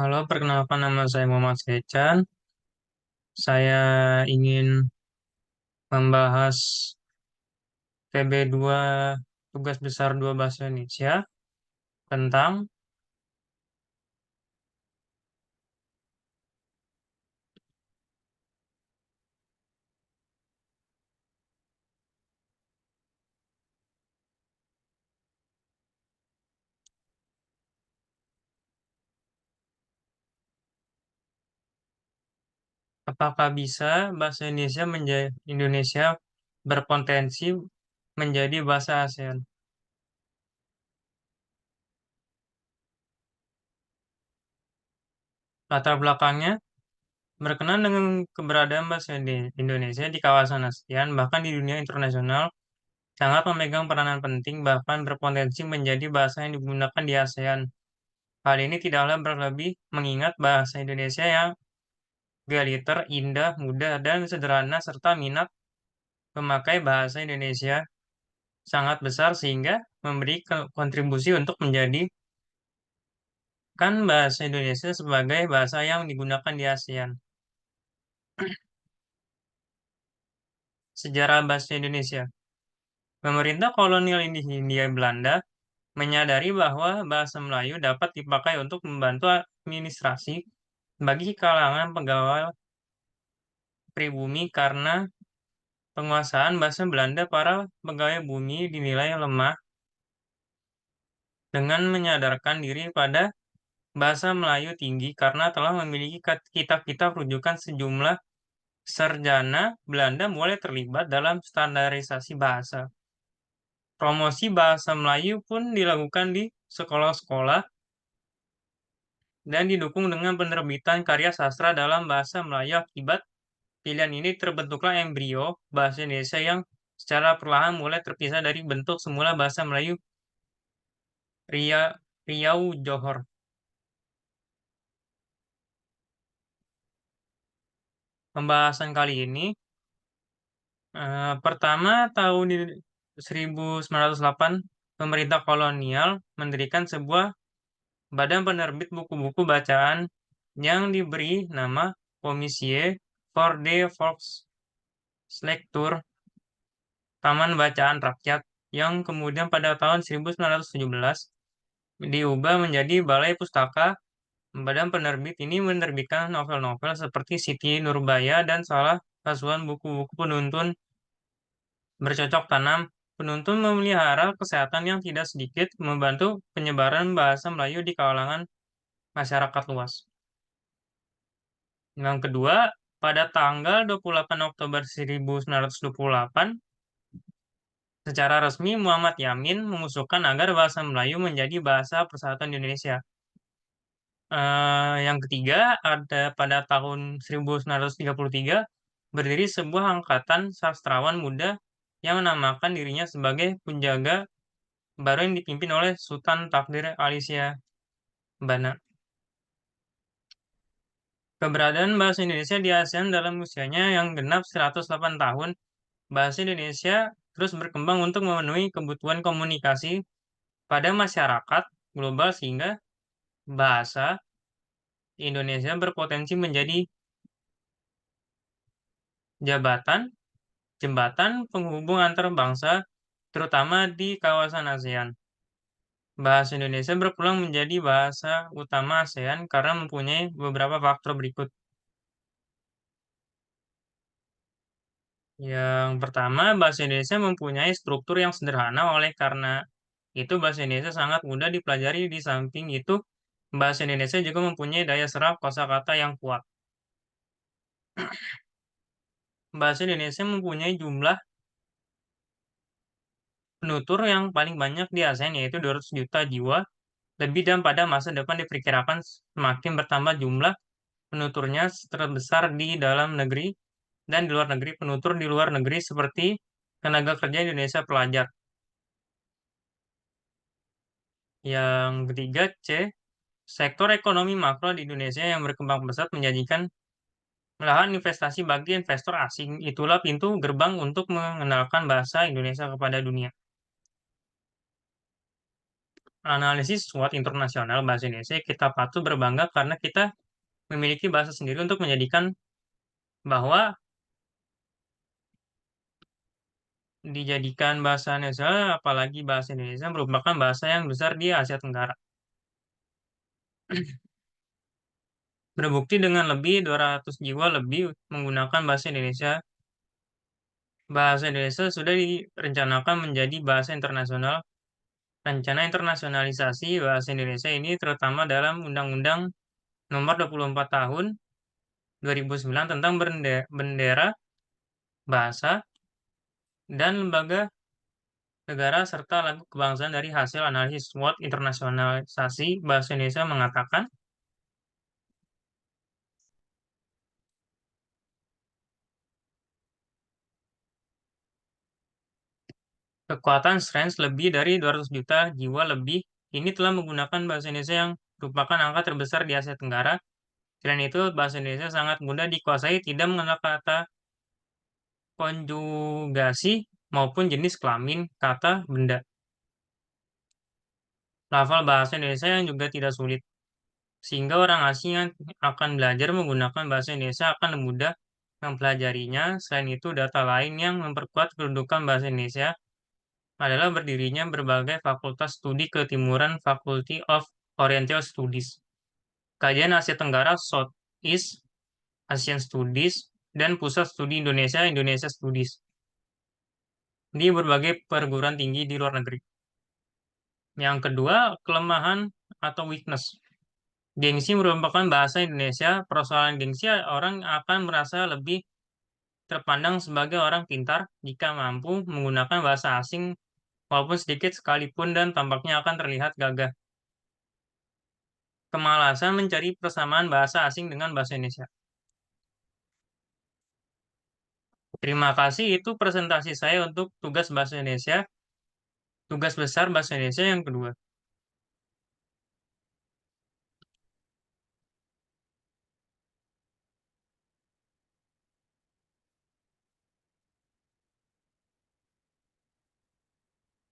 Halo, perkenalkan nama saya Muhammad Sechan. Saya ingin membahas PB2 Tugas Besar 2 Bahasa Indonesia tentang apakah bisa bahasa Indonesia berpotensi menjadi bahasa ASEAN. Latar belakangnya berkenaan dengan keberadaan bahasa Indonesia di kawasan ASEAN, bahkan di dunia internasional, sangat memegang peranan penting bahkan berpotensi menjadi bahasa yang digunakan di ASEAN. Hal ini tidaklah berlebih mengingat bahasa Indonesia yang egaliter, indah, mudah, dan sederhana, serta minat pemakai bahasa Indonesia sangat besar sehingga memberi kontribusi untuk menjadikan bahasa Indonesia sebagai bahasa yang digunakan di ASEAN. Sejarah bahasa Indonesia. Pemerintah kolonial Hindia Belanda menyadari bahwa bahasa Melayu dapat dipakai untuk membantu administrasi bagi kalangan pegawai pribumi karena penguasaan bahasa Belanda para pegawai bumi dinilai lemah dengan menyadarkan diri pada bahasa Melayu tinggi karena telah memiliki kitab-kitab rujukan sejumlah sarjana Belanda mulai terlibat dalam standarisasi bahasa. Promosi bahasa Melayu pun dilakukan di sekolah-sekolah dan didukung dengan penerbitan karya sastra dalam bahasa Melayu. Akibat pilihan ini terbentuklah embrio bahasa Indonesia yang secara perlahan mulai terpisah dari bentuk semula bahasa Melayu Riau Johor. Pembahasan kali ini pertama, tahun 1908, pemerintah kolonial mendirikan sebuah badan penerbit buku-buku bacaan yang diberi nama Commissie voor de Volkslektuur, Taman Bacaan Rakyat, yang kemudian pada tahun 1917 diubah menjadi Balai Pustaka. Badan penerbit ini menerbitkan novel-novel seperti Siti Nurbaya dan salah kasuhan buku-buku penuntun bercocok tanam. Penuntun memelihara kesehatan yang tidak sedikit membantu penyebaran bahasa Melayu di kalangan masyarakat luas. Yang kedua, pada tanggal 28 Oktober 1928, secara resmi Muhammad Yamin mengusulkan agar bahasa Melayu menjadi bahasa persatuan Indonesia. Yang ketiga, ada pada tahun 1933, berdiri sebuah angkatan sastrawan muda yang menamakan dirinya sebagai penjaga baru yang dipimpin oleh Sultan Takdir Alisya Bana. Keberadaan bahasa Indonesia di ASEAN dalam usianya yang genap 108 tahun, bahasa Indonesia terus berkembang untuk memenuhi kebutuhan komunikasi pada masyarakat global sehingga bahasa Indonesia berpotensi menjadi jabatan, jembatan penghubung antar bangsa, terutama di kawasan ASEAN. Bahasa Indonesia berpeluang menjadi bahasa utama ASEAN karena mempunyai beberapa faktor berikut. Yang pertama, bahasa Indonesia mempunyai struktur yang sederhana, oleh karena itu bahasa Indonesia sangat mudah dipelajari. Di samping itu, bahasa Indonesia juga mempunyai daya serap kosakata yang kuat. Bahasa Indonesia mempunyai jumlah penutur yang paling banyak di ASEAN, yaitu 200 juta jiwa lebih, dan pada masa depan diperkirakan semakin bertambah jumlah penuturnya terbesar di dalam negeri dan di luar negeri. Penutur di luar negeri seperti tenaga kerja Indonesia pelajar. Yang ketiga, C. Sektor ekonomi makro di Indonesia yang berkembang pesat menjanjikan lahan investasi bagi investor asing. Itulah pintu gerbang untuk mengenalkan bahasa Indonesia kepada dunia. analisis SWOT internasional bahasa Indonesia, kita patut berbangga karena kita memiliki bahasa sendiri untuk menjadikan bahwa dijadikan bahasa Indonesia, apalagi bahasa Indonesia merupakan bahasa yang besar di Asia Tenggara. Berbukti dengan lebih 200 jiwa lebih menggunakan bahasa Indonesia. Bahasa Indonesia sudah direncanakan menjadi bahasa internasional. Rencana internasionalisasi bahasa Indonesia ini terutama dalam Undang-Undang Nomor 24 Tahun 2009 tentang bendera, bahasa, dan lembaga negara serta lagu kebangsaan. Dari hasil analisis SWOT internasionalisasi bahasa Indonesia mengatakan kekuatan strength lebih dari 200 juta jiwa lebih ini telah menggunakan bahasa Indonesia yang merupakan angka terbesar di Asia Tenggara. Selain itu, bahasa Indonesia sangat mudah dikuasai, tidak mengenal kata konjugasi maupun jenis kelamin kata benda. Lafal bahasa Indonesia yang juga tidak sulit, sehingga orang asing yang akan belajar menggunakan bahasa Indonesia akan mudah mempelajarinya. Selain itu, data lain yang memperkuat kedudukan bahasa Indonesia adalah berdirinya berbagai fakultas studi ketimuran Faculty of Oriental Studies, Kajian Asia Tenggara Southeast Asian Studies, dan Pusat Studi Indonesia Indonesia Studies di berbagai perguruan tinggi di luar negeri. Yang kedua, kelemahan atau weakness. Gengsi merupakan bahasa Indonesia. Persoalan gengsi, orang akan merasa lebih terpandang sebagai orang pintar jika mampu menggunakan bahasa asing walaupun sedikit sekalipun dan tampaknya akan terlihat gagah. Kemalasan mencari persamaan bahasa asing dengan bahasa Indonesia. Terima kasih, itu presentasi saya untuk tugas bahasa Indonesia, tugas besar bahasa Indonesia yang kedua.